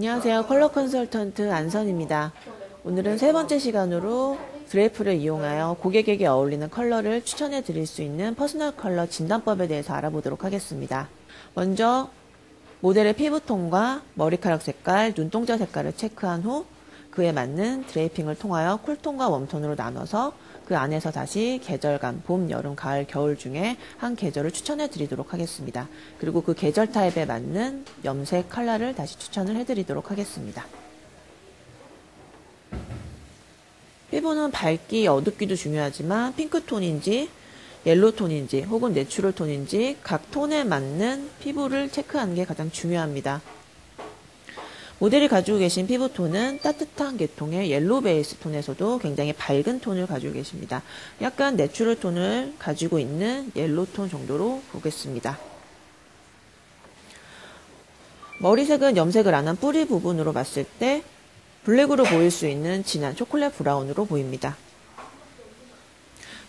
안녕하세요. 컬러 컨설턴트 안선입니다. 오늘은 세 번째 시간으로 드레이프를 이용하여 고객에게 어울리는 컬러를 추천해 드릴 수 있는 퍼스널 컬러 진단법에 대해서 알아보도록 하겠습니다. 먼저 모델의 피부톤과 머리카락 색깔, 눈동자 색깔을 체크한 후 그에 맞는 드레이핑을 통하여 쿨톤과 웜톤으로 나눠서 그 안에서 다시 계절감, 봄, 여름, 가을, 겨울 중에 한 계절을 추천해 드리도록 하겠습니다. 그리고 그 계절 타입에 맞는 염색 컬러를 다시 추천을 해 드리도록 하겠습니다. 피부는 밝기, 어둡기도 중요하지만 핑크톤인지 옐로톤인지 혹은 내추럴톤인지 각 톤에 맞는 피부를 체크하는 게 가장 중요합니다. 모델이 가지고 계신 피부톤은 따뜻한 계통의 옐로 베이스 톤에서도 굉장히 밝은 톤을 가지고 계십니다. 약간 내추럴 톤을 가지고 있는 옐로 톤 정도로 보겠습니다. 머리색은 염색을 안 한 뿌리 부분으로 봤을 때 블랙으로 보일 수 있는 진한 초콜릿 브라운으로 보입니다.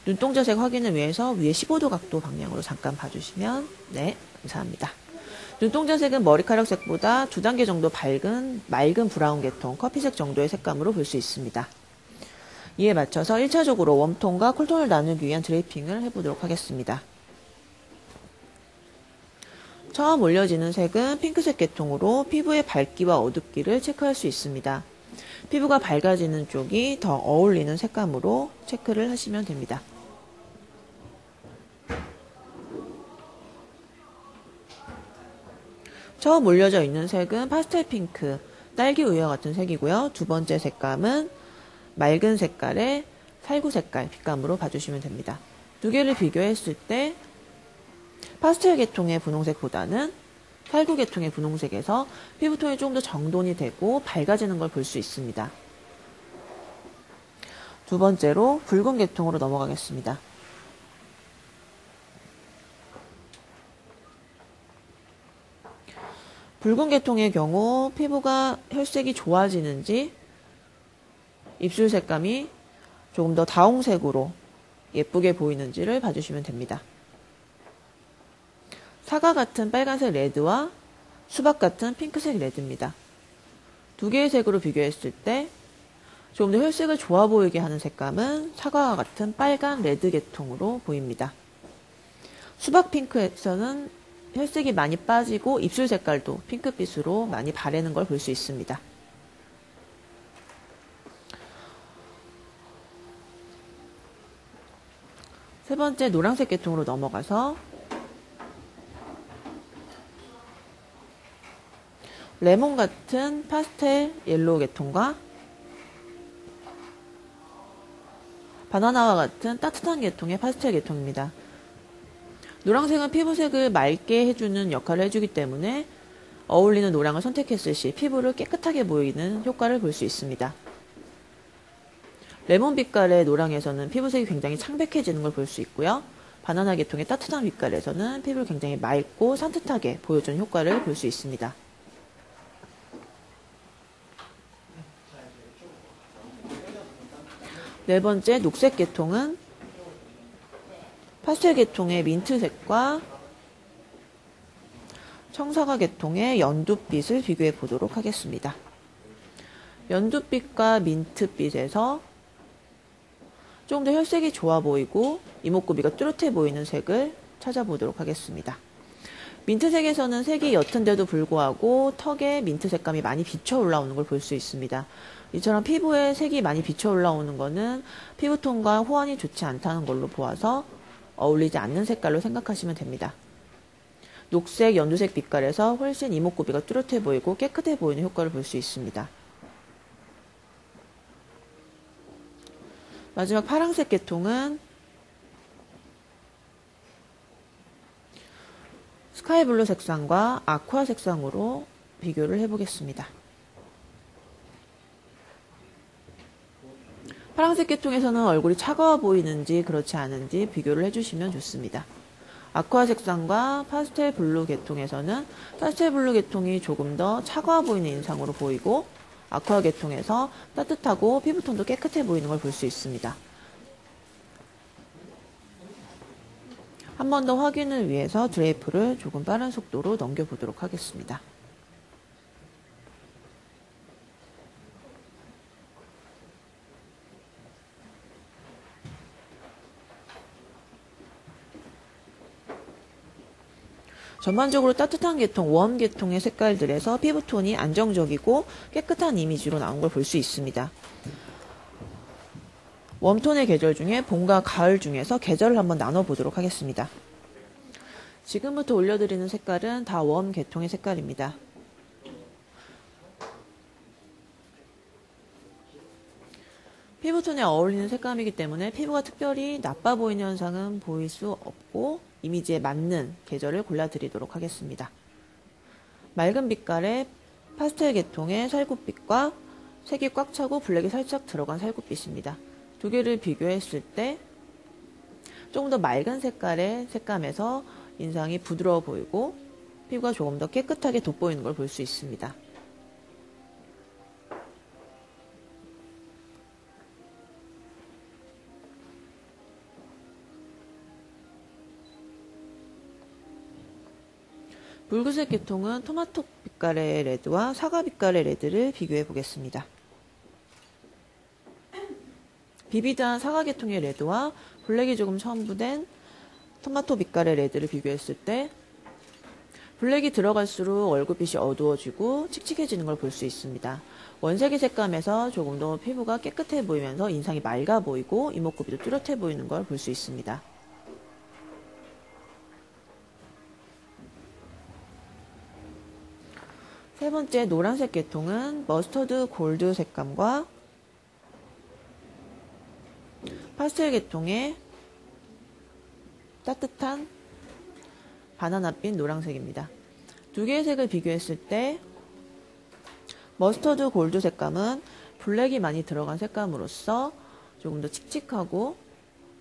눈동자색 확인을 위해서 위에 15도 각도 방향으로 잠깐 봐주시면 네, 감사합니다. 눈동자색은 머리카락 색보다 2단계 정도 밝은 맑은 브라운 계통, 커피색 정도의 색감으로 볼 수 있습니다. 이에 맞춰서 1차적으로 웜톤과 쿨톤을 나누기 위한 드레이핑을 해보도록 하겠습니다. 처음 올려지는 색은 핑크색 계통으로 피부의 밝기와 어둡기를 체크할 수 있습니다. 피부가 밝아지는 쪽이 더 어울리는 색감으로 체크를 하시면 됩니다. 처음 올려져 있는 색은 파스텔 핑크, 딸기 우유와 같은 색이고요. 두 번째 색감은 맑은 색깔의 살구 색깔 빛감으로 봐주시면 됩니다. 두 개를 비교했을 때 파스텔 계통의 분홍색보다는 살구 계통의 분홍색에서 피부톤이 좀 더 정돈이 되고 밝아지는 걸 볼 수 있습니다. 두 번째로 붉은 계통으로 넘어가겠습니다. 붉은 계통의 경우 피부가 혈색이 좋아지는지 입술 색감이 조금 더 다홍색으로 예쁘게 보이는지를 봐주시면 됩니다. 사과 같은 빨간색 레드와 수박 같은 핑크색 레드입니다. 두 개의 색으로 비교했을 때 조금 더 혈색을 좋아 보이게 하는 색감은 사과와 같은 빨간 레드 계통으로 보입니다. 수박 핑크에서는 혈색이 많이 빠지고 입술 색깔도 핑크빛으로 많이 바래는 걸 볼 수 있습니다. 세 번째 노란색 계통으로 넘어가서 레몬 같은 파스텔 옐로우 계통과 바나나와 같은 따뜻한 계통의 파스텔 계통입니다. 노란색은 피부색을 맑게 해주는 역할을 해주기 때문에 어울리는 노랑을 선택했을 시 피부를 깨끗하게 보이는 효과를 볼 수 있습니다. 레몬 빛깔의 노랑에서는 피부색이 굉장히 창백해지는 걸 볼 수 있고요. 바나나 계통의 따뜻한 빛깔에서는 피부를 굉장히 맑고 산뜻하게 보여주는 효과를 볼 수 있습니다. 네 번째 녹색 계통은 파스텔 계통의 민트색과 청사과 계통의 연두빛을 비교해 보도록 하겠습니다. 연두빛과 민트빛에서 좀 더 혈색이 좋아 보이고 이목구비가 뚜렷해 보이는 색을 찾아보도록 하겠습니다. 민트색에서는 색이 옅은데도 불구하고 턱에 민트 색감이 많이 비쳐 올라오는 걸 볼 수 있습니다. 이처럼 피부에 색이 많이 비쳐 올라오는 것은 피부톤과 호환이 좋지 않다는 걸로 보아서 어울리지 않는 색깔로 생각하시면 됩니다. 녹색, 연두색 빛깔에서 훨씬 이목구비가 뚜렷해 보이고 깨끗해 보이는 효과를 볼 수 있습니다. 마지막 파란색 계통은 스카이블루 색상과 아쿠아 색상으로 비교를 해보겠습니다. 파란색 계통에서는 얼굴이 차가워 보이는지 그렇지 않은지 비교를 해주시면 좋습니다. 아쿠아 색상과 파스텔 블루 계통에서는 파스텔 블루 계통이 조금 더 차가워 보이는 인상으로 보이고 아쿠아 계통에서 따뜻하고 피부톤도 깨끗해 보이는 걸 볼 수 있습니다. 한 번 더 확인을 위해서 드레이프를 조금 빠른 속도로 넘겨보도록 하겠습니다. 전반적으로 따뜻한 계통, 웜 계통의 색깔들에서 피부톤이 안정적이고 깨끗한 이미지로 나온 걸 볼 수 있습니다. 웜톤의 계절 중에 봄과 가을 중에서 계절을 한번 나눠보도록 하겠습니다. 지금부터 올려드리는 색깔은 다 웜 계통의 색깔입니다. 피부톤에 어울리는 색감이기 때문에 피부가 특별히 나빠 보이는 현상은 보일 수 없고 이미지에 맞는 계절을 골라드리도록 하겠습니다. 맑은 빛깔의 파스텔 계통의 살구빛과 색이 꽉 차고 블랙이 살짝 들어간 살구빛입니다. 두 개를 비교했을 때 조금 더 맑은 색깔의 색감에서 인상이 부드러워 보이고 피부가 조금 더 깨끗하게 돋보이는 걸 볼 수 있습니다. 붉은색 계통은 토마토 빛깔의 레드와 사과 빛깔의 레드를 비교해 보겠습니다. 비비드한 사과 계통의 레드와 블랙이 조금 첨부된 토마토 빛깔의 레드를 비교했을 때 블랙이 들어갈수록 얼굴빛이 어두워지고 칙칙해지는 걸 볼 수 있습니다. 원색의 색감에서 조금 더 피부가 깨끗해 보이면서 인상이 맑아 보이고 이목구비도 뚜렷해 보이는 걸 볼 수 있습니다. 세 번째 노란색 계통은 머스터드 골드 색감과 파스텔 계통의 따뜻한 바나나빛 노란색입니다. 두 개의 색을 비교했을 때 머스터드 골드 색감은 블랙이 많이 들어간 색감으로서 조금 더 칙칙하고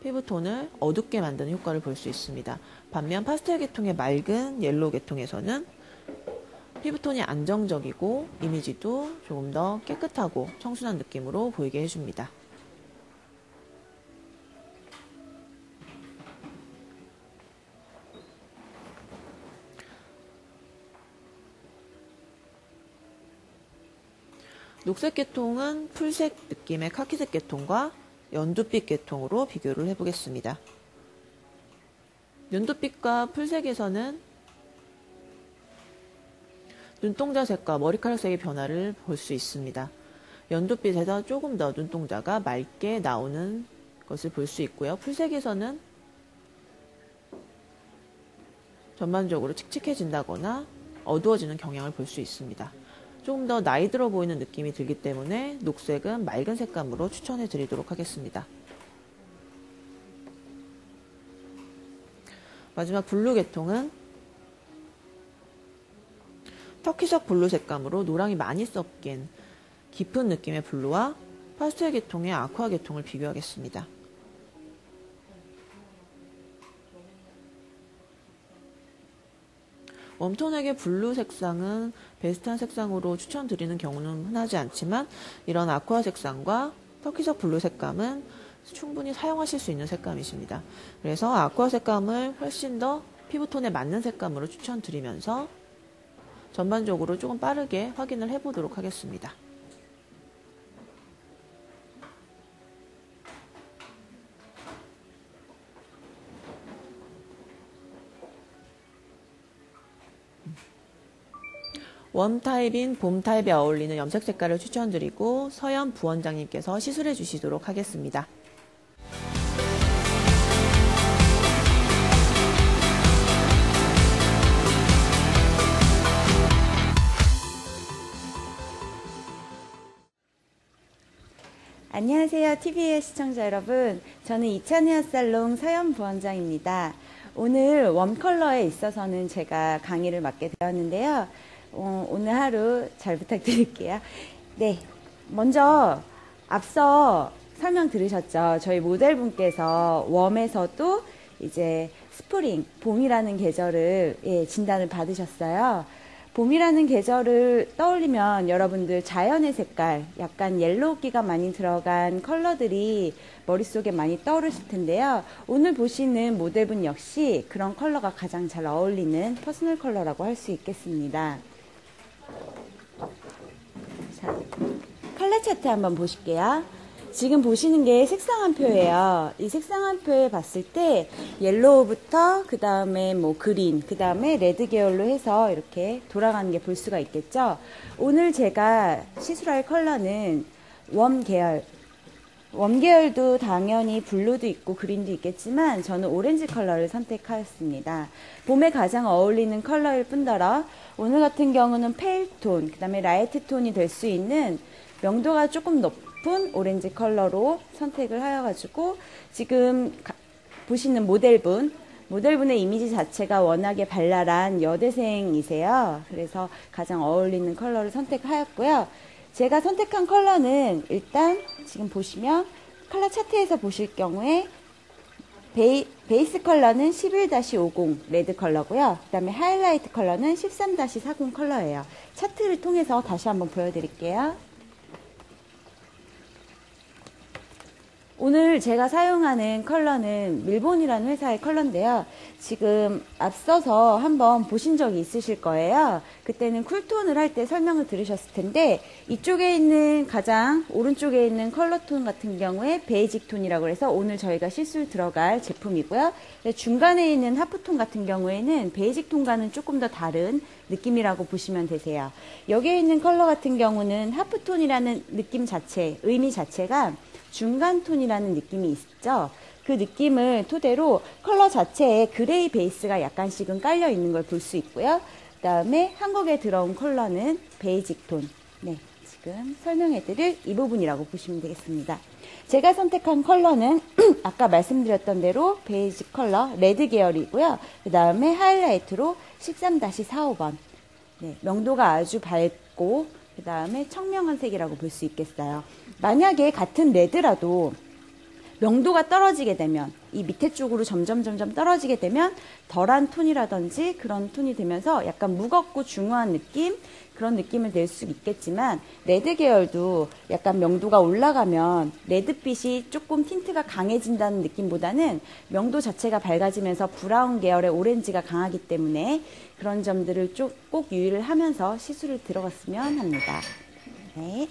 피부톤을 어둡게 만드는 효과를 볼 수 있습니다. 반면 파스텔 계통의 맑은 옐로우 계통에서는 피부톤이 안정적이고 이미지도 조금 더 깨끗하고 청순한 느낌으로 보이게 해줍니다. 녹색 계통은 풀색 느낌의 카키색 계통과 연두빛 계통으로 비교를 해보겠습니다. 연두빛과 풀색에서는 눈동자 색과 머리카락 색의 변화를 볼 수 있습니다. 연두빛에서 조금 더 눈동자가 맑게 나오는 것을 볼 수 있고요. 풀색에서는 전반적으로 칙칙해진다거나 어두워지는 경향을 볼 수 있습니다. 조금 더 나이 들어 보이는 느낌이 들기 때문에 녹색은 맑은 색감으로 추천해 드리도록 하겠습니다. 마지막 블루 계통은 터키색 블루 색감으로 노랑이 많이 섞인 깊은 느낌의 블루와 파스텔 계통의 아쿠아 계통을 비교하겠습니다. 웜톤에게 블루 색상은 베스트한 색상으로 추천드리는 경우는 흔하지 않지만 이런 아쿠아 색상과 터키색 블루 색감은 충분히 사용하실 수 있는 색감이십니다. 그래서 아쿠아 색감을 훨씬 더 피부톤에 맞는 색감으로 추천드리면서 전반적으로 조금 빠르게 확인을 해보도록 하겠습니다. 웜 타입인 봄 타입에 어울리는 염색 색깔을 추천드리고 서연 부원장님께서 시술해 주시도록 하겠습니다. 안녕하세요. TV의 시청자 여러분. 저는 이찬헤어 살롱 서연 부원장입니다. 오늘 웜 컬러에 있어서는 제가 강의를 맡게 되었는데요. 오늘 하루 잘 부탁드릴게요. 네, 먼저 앞서 설명 들으셨죠? 저희 모델분께서 웜에서도 이제 스프링, 봄이라는 계절을 진단을 받으셨어요. 봄이라는 계절을 떠올리면 여러분들 자연의 색깔, 약간 옐로우기가 많이 들어간 컬러들이 머릿속에 많이 떠오르실 텐데요. 오늘 보시는 모델분 역시 그런 컬러가 가장 잘 어울리는 퍼스널 컬러라고 할 수 있겠습니다. 자, 컬러 차트 한번 보실게요. 지금 보시는 게 색상한표예요. 이 색상한표에 봤을 때 옐로우부터 그 다음에 뭐 그린, 그 다음에 레드 계열로 해서 이렇게 돌아가는 게 볼 수가 있겠죠. 오늘 제가 시술할 컬러는 웜 계열. 웜 계열도 당연히 블루도 있고 그린도 있겠지만 저는 오렌지 컬러를 선택하였습니다. 봄에 가장 어울리는 컬러일 뿐더러 오늘 같은 경우는 페일 톤, 그 다음에 라이트 톤이 될 수 있는 명도가 조금 높은 오렌지 컬러로 선택을 하여가지고 지금 보시는 모델분의 이미지 자체가 워낙에 발랄한 여대생이세요. 그래서 가장 어울리는 컬러를 선택하였고요. 제가 선택한 컬러는 일단 지금 보시면 컬러 차트에서 보실 경우에 베이스 컬러는 11-50 레드 컬러고요. 그 다음에 하이라이트 컬러는 13-40 컬러예요. 차트를 통해서 다시 한번 보여드릴게요. 오늘 제가 사용하는 컬러는 밀본이라는 회사의 컬러인데요. 지금 앞서서 한번 보신 적이 있으실 거예요. 그때는 쿨톤을 할 때 설명을 들으셨을 텐데 이쪽에 있는 가장 오른쪽에 있는 컬러톤 같은 경우에 베이직 톤이라고 해서 오늘 저희가 시술 들어갈 제품이고요. 중간에 있는 하프톤 같은 경우에는 베이직 톤과는 조금 더 다른 느낌이라고 보시면 되세요. 여기에 있는 컬러 같은 경우는 하프톤이라는 느낌 자체, 의미 자체가 중간 톤이라는 느낌이 있죠. 그 느낌을 토대로 컬러 자체에 그레이 베이스가 약간씩은 깔려 있는 걸 볼 수 있고요. 그 다음에 한국에 들어온 컬러는 베이직 톤. 네, 지금 설명해드릴 이 부분이라고 보시면 되겠습니다. 제가 선택한 컬러는 아까 말씀드렸던 대로 베이직 컬러 레드 계열이고요. 그 다음에 하이라이트로 13-45번. 네, 명도가 아주 밝고 그 다음에 청명한 색이라고 볼 수 있겠어요. 만약에 같은 레드라도 명도가 떨어지게 되면 이 밑에 쪽으로 점점 떨어지게 되면 덜한 톤이라든지 그런 톤이 되면서 약간 무겁고 중후한 느낌 그런 느낌을 낼 수 있겠지만 레드 계열도 약간 명도가 올라가면 레드빛이 조금 틴트가 강해진다는 느낌보다는 명도 자체가 밝아지면서 브라운 계열의 오렌지가 강하기 때문에 그런 점들을 꼭 유의를 하면서 시술을 들어갔으면 합니다. 네.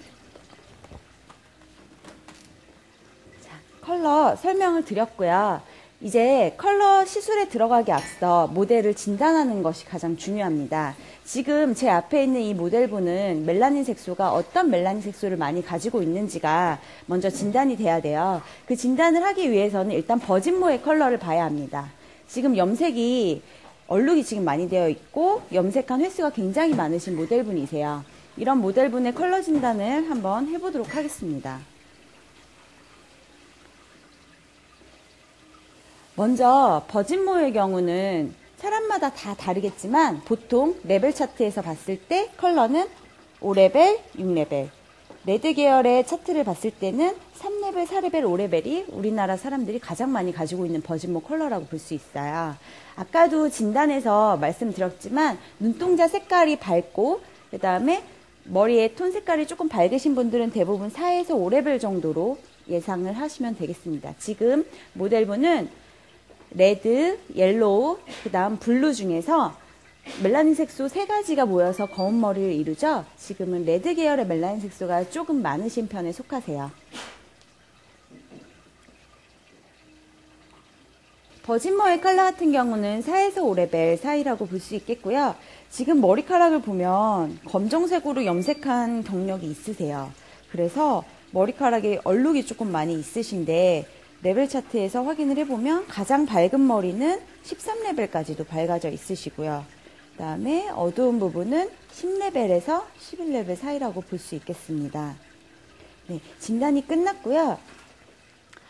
컬러 설명을 드렸고요. 이제 컬러 시술에 들어가기 앞서 모델을 진단하는 것이 가장 중요합니다. 지금 제 앞에 있는 이 모델분은 멜라닌 색소가 어떤 멜라닌 색소를 많이 가지고 있는지가 먼저 진단이 돼야 돼요. 그 진단을 하기 위해서는 일단 버진모의 컬러를 봐야 합니다. 지금 염색이 얼룩이 지금 많이 되어 있고 염색한 횟수가 굉장히 많으신 모델분이세요. 이런 모델분의 컬러 진단을 한번 해보도록 하겠습니다. 먼저 버진모의 경우는 사람마다 다 다르겠지만 보통 레벨 차트에서 봤을 때 컬러는 5레벨, 6레벨 레드 계열의 차트를 봤을 때는 3레벨, 4레벨, 5레벨이 우리나라 사람들이 가장 많이 가지고 있는 버진모 컬러라고 볼 수 있어요. 아까도 진단에서 말씀드렸지만 눈동자 색깔이 밝고 그 다음에 머리의 톤 색깔이 조금 밝으신 분들은 대부분 4에서 5레벨 정도로 예상을 하시면 되겠습니다. 지금 모델분은 레드, 옐로우, 그 다음 블루 중에서 멜라닌 색소 3가지가 모여서 검은 머리를 이루죠. 지금은 레드 계열의 멜라닌 색소가 조금 많으신 편에 속하세요. 버진모의 컬러 같은 경우는 4에서 5레벨 사이라고 볼 수 있겠고요. 지금 머리카락을 보면 검정색으로 염색한 경력이 있으세요. 그래서 머리카락에 얼룩이 조금 많이 있으신데 레벨 차트에서 확인을 해보면 가장 밝은 머리는 13레벨까지도 밝아져 있으시고요. 그 다음에 어두운 부분은 10레벨에서 11레벨 사이라고 볼 수 있겠습니다. 네, 진단이 끝났고요.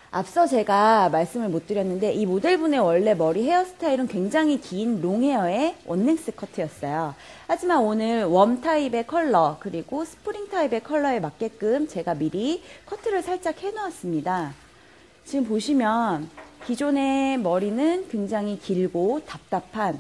앞서 제가 말씀을 못 드렸는데 이 모델분의 원래 머리 헤어스타일은 굉장히 긴 롱헤어의 원넥스 커트였어요. 하지만 오늘 웜 타입의 컬러 그리고 스프링 타입의 컬러에 맞게끔 제가 미리 커트를 살짝 해놓았습니다. 지금 보시면 기존의 머리는 굉장히 길고 답답한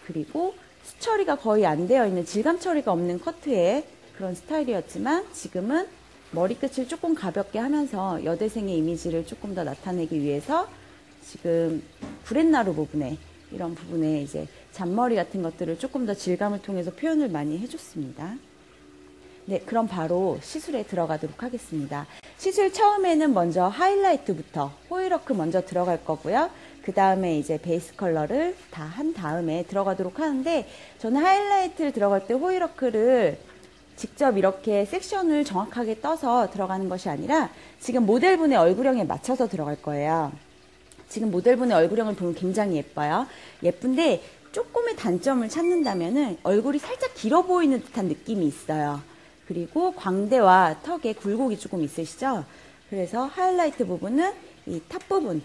그리고 수처리가 거의 안 되어 있는 질감 처리가 없는 커트의 그런 스타일이었지만 지금은 머리끝을 조금 가볍게 하면서 여대생의 이미지를 조금 더 나타내기 위해서 지금 브렛나루 부분에 이런 부분에 이제 잔머리 같은 것들을 조금 더 질감을 통해서 표현을 많이 해줬습니다. 네, 그럼 바로 시술에 들어가도록 하겠습니다. 시술 처음에는 먼저 하이라이트부터 호일워크 먼저 들어갈 거고요. 그 다음에 이제 베이스 컬러를 다 한 다음에 들어가도록 하는데, 저는 하이라이트를 들어갈 때 호일워크를 직접 이렇게 섹션을 정확하게 떠서 들어가는 것이 아니라 지금 모델분의 얼굴형에 맞춰서 들어갈 거예요. 지금 모델분의 얼굴형을 보면 굉장히 예뻐요. 예쁜데 조금의 단점을 찾는다면은 얼굴이 살짝 길어 보이는 듯한 느낌이 있어요. 그리고 광대와 턱에 굴곡이 조금 있으시죠? 그래서 하이라이트 부분은 이 탑 부분,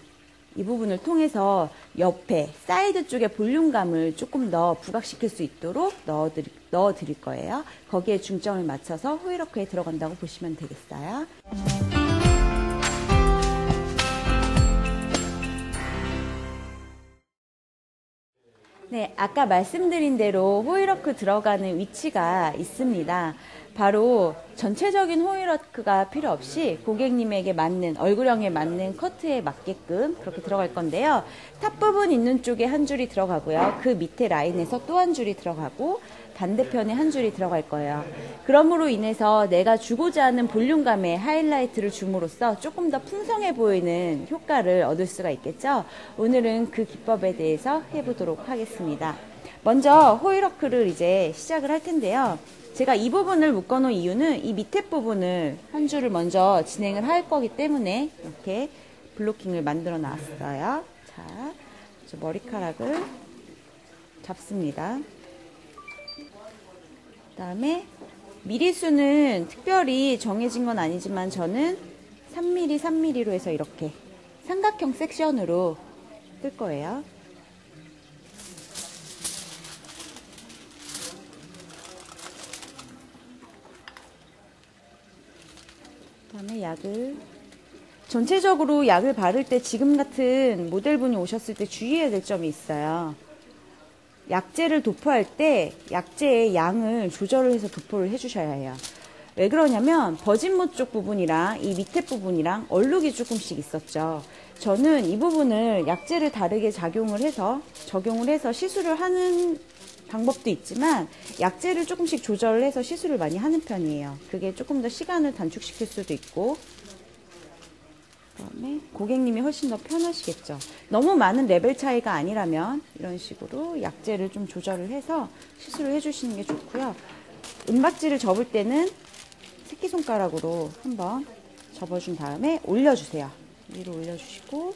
이 부분을 통해서 옆에, 사이드 쪽에 볼륨감을 조금 더 부각시킬 수 있도록 넣어드릴 거예요. 거기에 중점을 맞춰서 호일워크에 들어간다고 보시면 되겠어요. 네, 아까 말씀드린 대로 호일워크 들어가는 위치가 있습니다. 바로 전체적인 호일워크가 필요 없이 고객님에게 맞는, 얼굴형에 맞는 커트에 맞게끔 그렇게 들어갈 건데요. 탑 부분 있는 쪽에 한 줄이 들어가고요. 그 밑에 라인에서 또 한 줄이 들어가고 반대편에 한 줄이 들어갈 거예요. 그러므로 인해서 내가 주고자 하는 볼륨감의 하이라이트를 줌으로써 조금 더 풍성해 보이는 효과를 얻을 수가 있겠죠. 오늘은 그 기법에 대해서 해보도록 하겠습니다. 먼저 호일워크를 이제 시작을 할 텐데요. 제가 이 부분을 묶어놓은 이유는 이 밑에 부분을 한 줄을 먼저 진행을 할 거기 때문에 이렇게 블로킹을 만들어 놨어요. 자, 머리카락을 잡습니다. 그 다음에 미리수는 특별히 정해진 건 아니지만 저는 3mm, 3mm로 해서 이렇게 삼각형 섹션으로 뜰 거예요. 그 다음에 약을, 전체적으로 약을 바를 때 지금 같은 모델분이 오셨을 때 주의해야 될 점이 있어요. 약재를 도포할 때 약재의 양을 조절을 해서 도포를 해주셔야 해요. 왜 그러냐면 버진모 쪽 부분이랑 이 밑에 부분이랑 얼룩이 조금씩 있었죠. 저는 이 부분을 약재를 다르게 적용을 해서 시술을 하는 방법도 있지만 약재를 조금씩 조절을 해서 시술을 많이 하는 편이에요. 그게 조금 더 시간을 단축시킬 수도 있고, 그다음에 고객님이 훨씬 더 편하시겠죠. 너무 많은 레벨 차이가 아니라면 이런 식으로 약재를 좀 조절을 해서 시술을 해주시는 게 좋고요. 은박지를 접을 때는 새끼손가락으로 한번 접어준 다음에 올려주세요. 위로 올려주시고,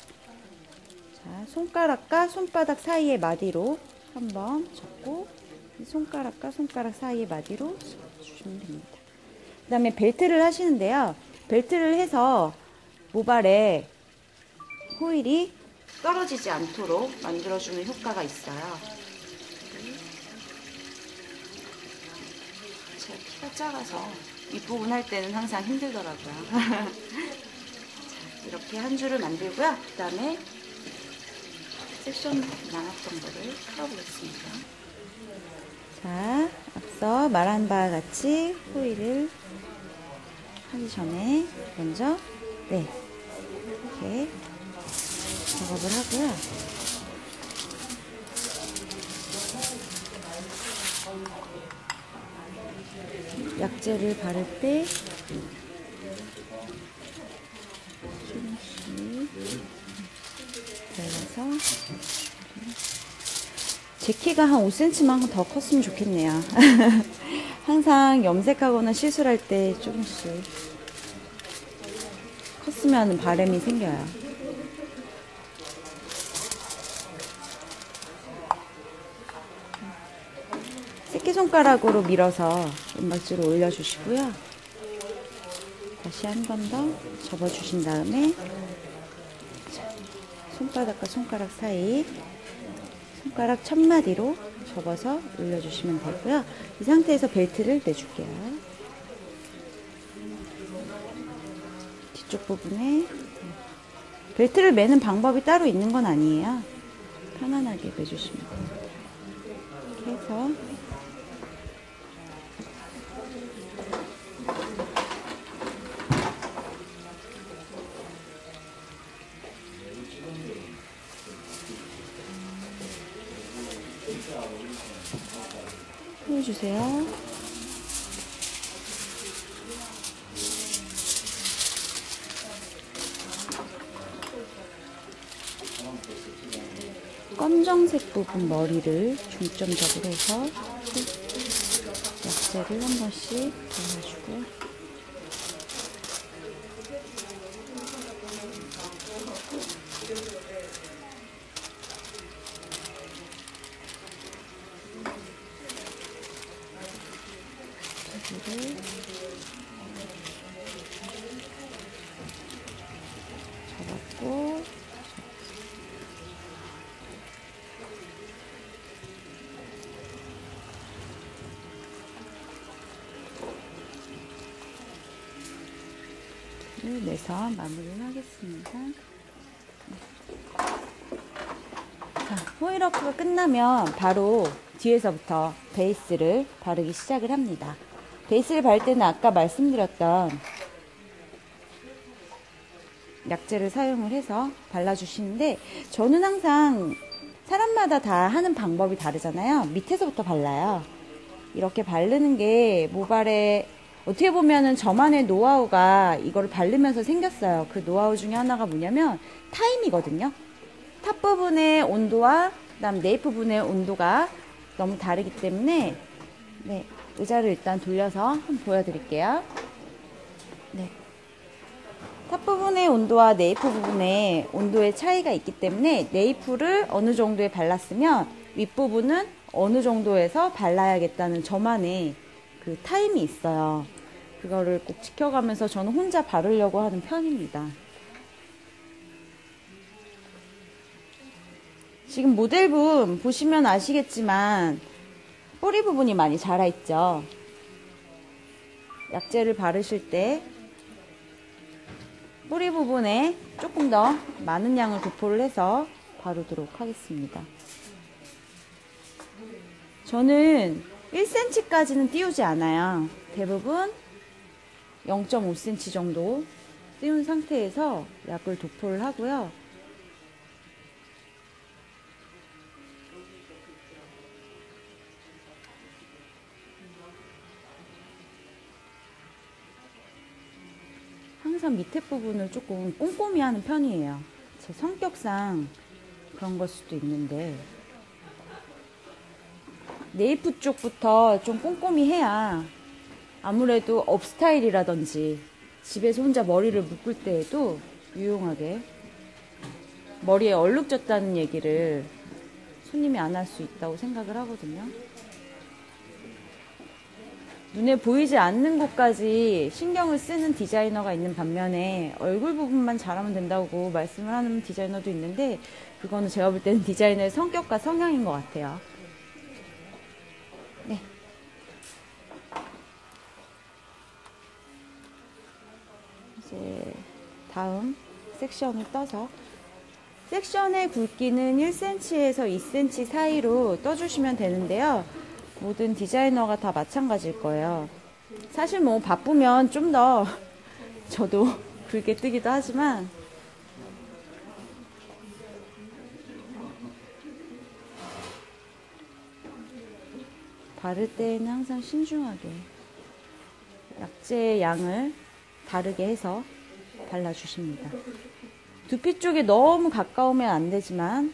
자, 손가락과 손바닥 사이의 마디로 한번 접고, 손가락과 손가락 사이의 마디로 접어주시면 됩니다. 그 다음에 벨트를 하시는데요. 벨트를 해서 모발에 호일이 떨어지지 않도록 만들어주는 효과가 있어요. 제가 키가 작아서 윗부분 할 때는 항상 힘들더라고요. 자, 이렇게 한 줄을 만들고요. 그 다음에 섹션 나눴던 거를 풀어보겠습니다. 자, 앞서 말한 바와 같이 호일을 하기 전에 먼저 이렇게 작업을 하고요. 약재를 바를 때 조금씩 발라서, 제 키가 한 5cm만 더 컸으면 좋겠네요. 항상 염색하거나 시술할 때 조금씩 컸으면 바람이 생겨요. 새끼손가락으로 밀어서 은박지로 올려주시고요. 다시 한 번 더 접어주신 다음에 손바닥과 손가락 사이 손가락 첫마디로 접어서 올려주시면 되고요. 이 상태에서 벨트를 내줄게요. 뒤쪽 부분에 벨트를 매는 방법이 따로 있는 건 아니에요. 편안하게 매주시면 됩니다. 이렇게 해서 해주세요. 검정색 부분 머리를 중점적으로 해서 약재를 한 번씩 발라주고 여기를 잡았고 내서 마무리를 하겠습니다. 자, 호일워크가 끝나면 바로 뒤에서부터 베이스를 바르기 시작을 합니다. 베이스를 바를 때는 아까 말씀드렸던 약재를 사용을 해서 발라주시는데 저는 항상 사람마다 다 하는 방법이 다르잖아요. 밑에서부터 발라요. 이렇게 바르는 게 모발에 어떻게 보면은 저만의 노하우가 이거를 바르면서 생겼어요. 그 노하우 중에 하나가 뭐냐면 타임이거든요. 탑 부분의 온도와 그다음 네이프 부분의 온도가 너무 다르기 때문에 네, 의자를 일단 돌려서 한번 보여드릴게요. 네. 탑 부분의 온도와 네이프 부분의 온도의 차이가 있기 때문에 네이프를 어느 정도에 발랐으면 윗부분은 어느 정도에서 발라야겠다는 저만의 그 타임이 있어요. 그거를 꼭 지켜가면서 저는 혼자 바르려고 하는 편입니다. 지금 모델분 보시면 아시겠지만 뿌리 부분이 많이 자라있죠. 약재를 바르실 때 뿌리 부분에 조금 더 많은 양을 도포를 해서 바르도록 하겠습니다. 저는 1cm까지는 띄우지 않아요. 대부분 0.5cm 정도 띄운 상태에서 약을 도포를 하고요. 항상 밑에 부분을 조금 꼼꼼히 하는 편이에요. 제 성격상 그런 걸 수도 있는데 네이프 쪽부터 좀 꼼꼼히 해야 아무래도 업스타일이라든지 집에서 혼자 머리를 묶을 때에도 유용하게 머리에 얼룩졌다는 얘기를 손님이 안 할 수 있다고 생각을 하거든요. 눈에 보이지 않는 곳까지 신경을 쓰는 디자이너가 있는 반면에 얼굴 부분만 잘하면 된다고 말씀을 하는 디자이너도 있는데 그거는 제가 볼 때는 디자이너의 성격과 성향인 것 같아요. 네. 이제 다음 섹션을 떠서 섹션의 굵기는 1cm에서 2cm 사이로 떠주시면 되는데요. 모든 디자이너가 다 마찬가지일 거예요. 사실 뭐 바쁘면 좀 더 저도 굵게 뜨기도 하지만 바를 때는 항상 신중하게 약재의 양을 다르게 해서 발라주십니다. 두피 쪽에 너무 가까우면 안 되지만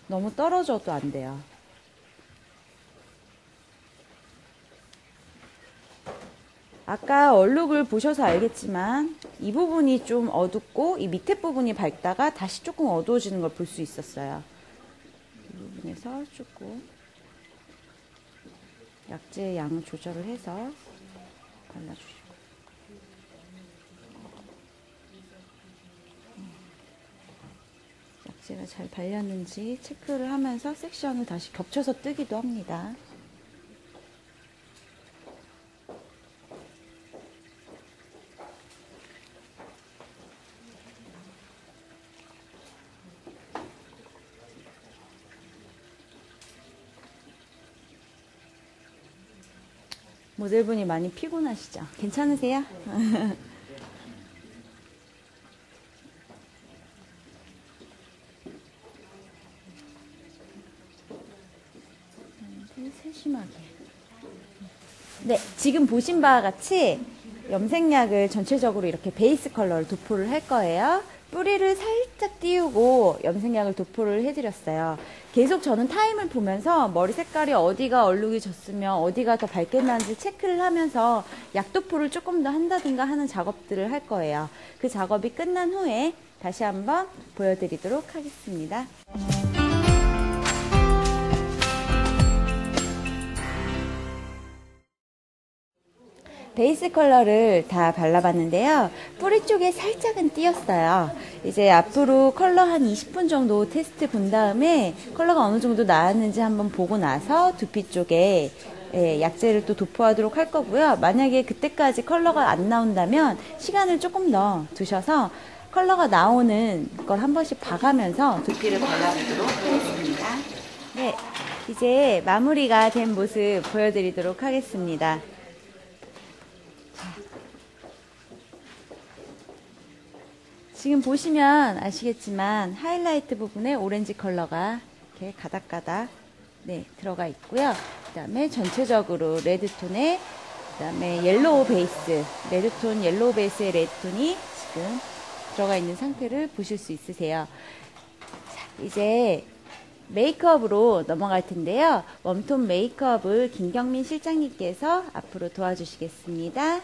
너무 떨어져도 안 돼요. 아까 얼룩을 보셔서 알겠지만 이 부분이 좀 어둡고 이 밑에 부분이 밝다가 다시 조금 어두워지는 걸 볼 수 있었어요. 이 부분에서 조금 약재의 양을 조절을 해서 발라주시고 약재가 잘 발렸는지 체크를 하면서 섹션을 다시 겹쳐서 뜨기도 합니다. 모델분이 많이 피곤하시죠? 괜찮으세요? 세심하게. 네, 지금 보신 바와 같이 염색약을 전체적으로 이렇게 베이스 컬러를 도포를 할 거예요. 뿌리를 살짝 띄우고 염색약을 도포를 해드렸어요. 계속 저는 타임을 보면서 머리 색깔이 어디가 얼룩이 졌으면 어디가 더 밝게 나는지 체크를 하면서 약 도포를 조금 더 한다든가 하는 작업들을 할 거예요. 그 작업이 끝난 후에 다시 한번 보여드리도록 하겠습니다. 베이스 컬러를 다 발라봤는데요. 뿌리 쪽에 살짝은 띄었어요. 이제 앞으로 컬러 한 20분 정도 테스트 본 다음에 컬러가 어느 정도 나왔는지 한번 보고 나서 두피 쪽에 약재를 또 도포하도록 할 거고요. 만약에 그때까지 컬러가 안 나온다면 시간을 조금 더 두셔서 컬러가 나오는 걸 한 번씩 봐가면서 두피를 발라보도록 하겠습니다. 네, 이제 마무리가 된 모습 보여드리도록 하겠습니다. 지금 보시면 아시겠지만 하이라이트 부분에 오렌지 컬러가 이렇게 가닥가닥 들어가 있고요. 그 다음에 전체적으로 레드톤에 그 다음에 옐로우 베이스, 레드톤 옐로우 베이스의 레드톤이 지금 들어가 있는 상태를 보실 수 있으세요. 자, 이제 메이크업으로 넘어갈 텐데요. 웜톤 메이크업을 김경민 실장님께서 앞으로 도와주시겠습니다.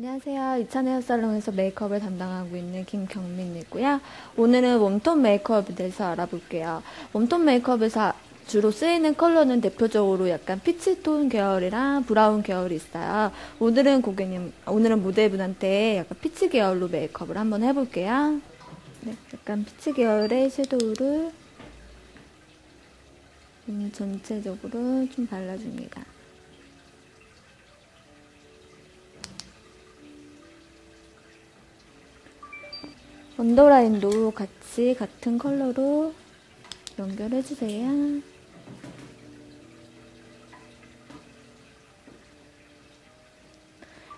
안녕하세요. 이찬 헤어살롱에서 메이크업을 담당하고 있는 김경민이고요. 오늘은 웜톤 메이크업에 대해서 알아볼게요. 웜톤 메이크업에서 주로 쓰이는 컬러는 대표적으로 약간 피치톤 계열이랑 브라운 계열이 있어요. 오늘은 모델분한테 약간 피치 계열로 메이크업을 한번 해볼게요. 네, 약간 피치 계열의 섀도우를 전체적으로 좀 발라줍니다. 언더라인도 같이 같은 컬러로 연결해주세요.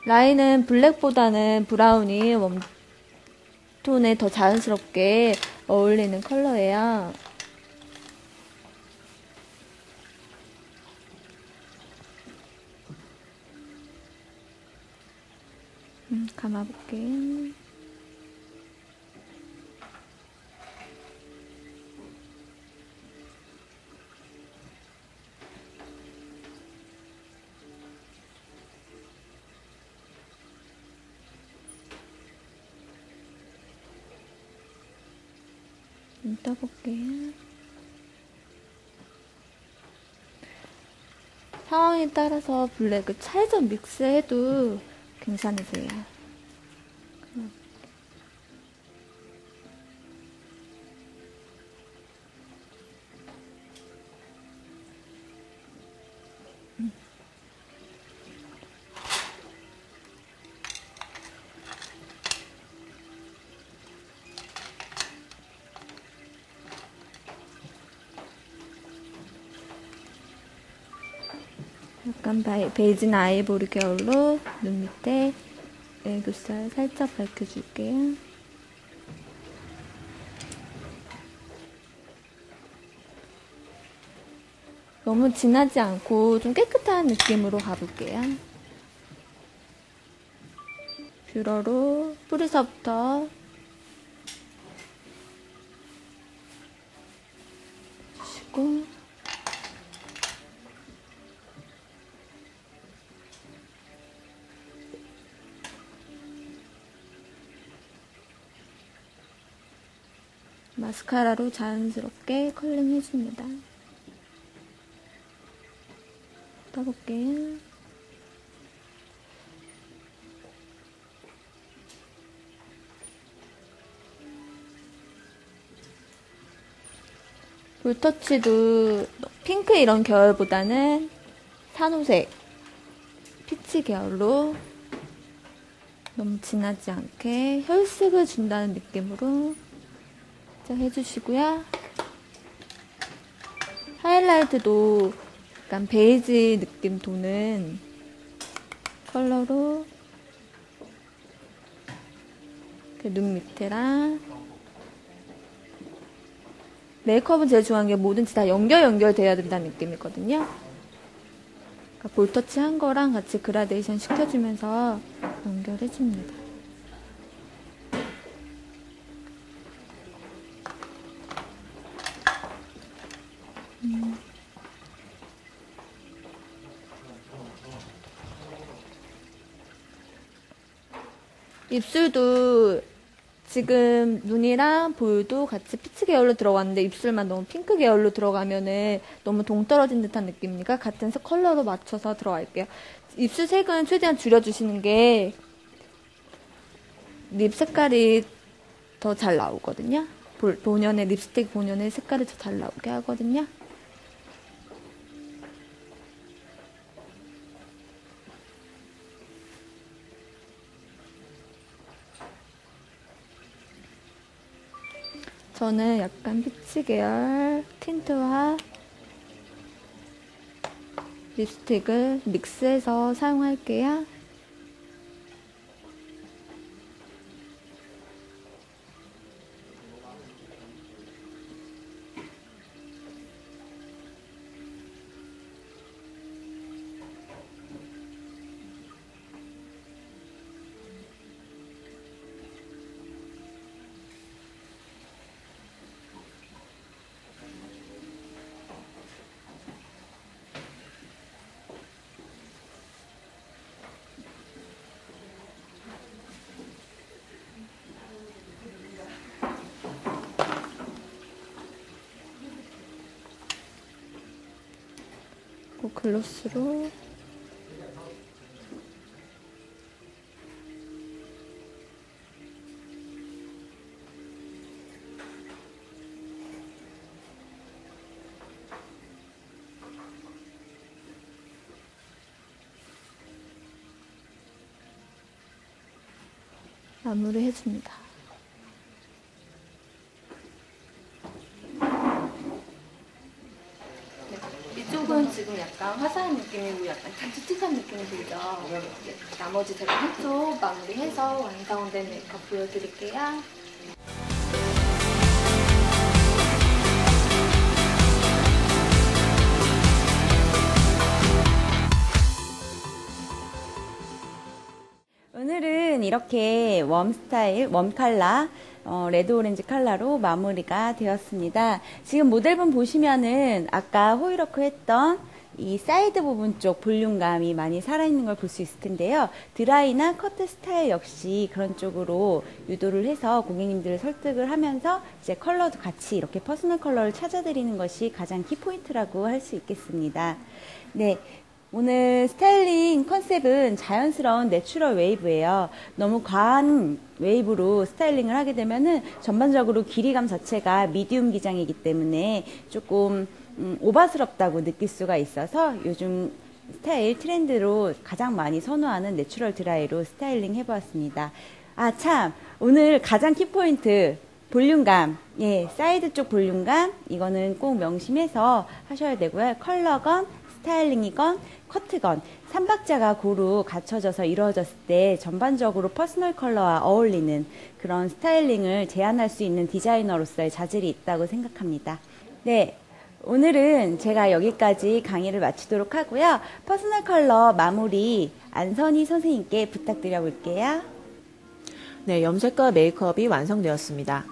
라인은 블랙보다는 브라운이 웜톤에 더 자연스럽게 어울리는 컬러예요. 감아볼게요. 떠볼게요. 상황에 따라서 블랙을 살짝 믹스해도 괜찮으세요. 약간 베이지나 아이보리 계열로 눈 밑에 애교살 살짝 밝혀줄게요. 너무 진하지 않고 좀 깨끗한 느낌으로 가볼게요. 뷰러로 뿌리서부터 주시고 마스카라로 자연스럽게 컬링 해줍니다. 떠볼게요. 볼터치도 핑크 이런 계열보다는 산호색, 피치 계열로 너무 진하지 않게 혈색을 준다는 느낌으로 살짝 해주시고요. 하이라이트도 약간 베이지 느낌 도는 컬러로 눈 밑에랑 메이크업은 제일 중요한 게 뭐든지 다 연결돼야 된다는 느낌이거든요. 그러니까 볼터치 한 거랑 같이 그라데이션 시켜주면서 연결해줍니다. 입술도 지금 눈이랑 볼도 같이 피치 계열로 들어갔는데 입술만 너무 핑크 계열로 들어가면은 너무 동떨어진 듯한 느낌이니까 같은 컬러로 맞춰서 들어갈게요. 입술 색은 최대한 줄여주시는 게 립 색깔이 더 잘 나오거든요. 본연의 립스틱 본연의 색깔이 더 잘 나오게 하거든요. 저는 약간 피치 계열 틴트와 립스틱을 믹스해서 사용할게요. 글로스로 마무리 해줍니다. 이쪽은 지금 약간 화사한 느낌이고 약간 칙칙한 느낌이 들죠. 나머지 제가 한쪽 마무리해서 완성된 메이크업 보여드릴게요. 오늘은 이렇게 웜 스타일, 웜 컬러, 레드 오렌지 컬러로 마무리가 되었습니다. 지금 모델분 보시면은 아까 호이로크 했던 이 사이드 부분 쪽 볼륨감이 많이 살아있는 걸 볼 수 있을 텐데요. 드라이나 커트 스타일 역시 그런 쪽으로 유도를 해서 고객님들을 설득을 하면서 이제 컬러도 같이 이렇게 퍼스널 컬러를 찾아드리는 것이 가장 키포인트라고 할 수 있겠습니다. 네. 오늘 스타일링 컨셉은 자연스러운 내추럴 웨이브예요. 너무 과한 웨이브로 스타일링을 하게 되면은 전반적으로 길이감 자체가 미디움 기장이기 때문에 조금 오바스럽다고 느낄 수가 있어서 요즘 스타일 트렌드로 가장 많이 선호하는 내추럴 드라이로 스타일링 해보았습니다. 아, 참! 오늘 가장 키포인트 볼륨감, 예, 사이드 쪽 볼륨감, 이거는 꼭 명심해서 하셔야 되고요. 컬러건, 스타일링이건, 커트건, 3박자가 고루 갖춰져서 이루어졌을 때 전반적으로 퍼스널 컬러와 어울리는 그런 스타일링을 제안할 수 있는 디자이너로서의 자질이 있다고 생각합니다. 네. 오늘은 제가 여기까지 강의를 마치도록 하고요. 퍼스널 컬러 마무리 안선희 선생님께 부탁드려 볼게요. 네, 염색과 메이크업이 완성되었습니다.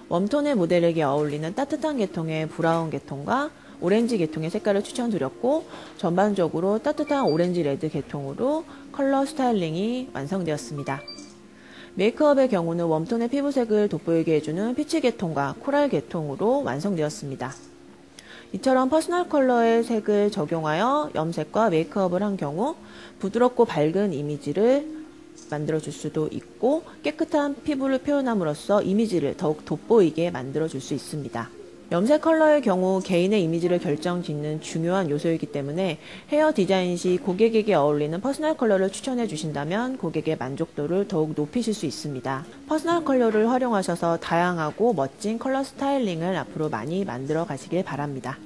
웜톤의 모델에게 어울리는 따뜻한 계통의 브라운 계통과 오렌지 계통의 색깔을 추천드렸고 전반적으로 따뜻한 오렌지 레드 계통으로 컬러 스타일링이 완성되었습니다. 메이크업의 경우는 웜톤의 피부색을 돋보이게 해주는 피치 계통과 코랄 계통으로 완성되었습니다. 이처럼 퍼스널 컬러의 색을 적용하여 염색과 메이크업을 한 경우 부드럽고 밝은 이미지를 만들어줄 수도 있고 깨끗한 피부를 표현함으로써 이미지를 더욱 돋보이게 만들어줄 수 있습니다. 염색 컬러의 경우 개인의 이미지를 결정짓는 중요한 요소이기 때문에 헤어 디자인 시 고객에게 어울리는 퍼스널 컬러를 추천해 주신다면 고객의 만족도를 더욱 높이실 수 있습니다. 퍼스널 컬러를 활용하셔서 다양하고 멋진 컬러 스타일링을 앞으로 많이 만들어 가시길 바랍니다.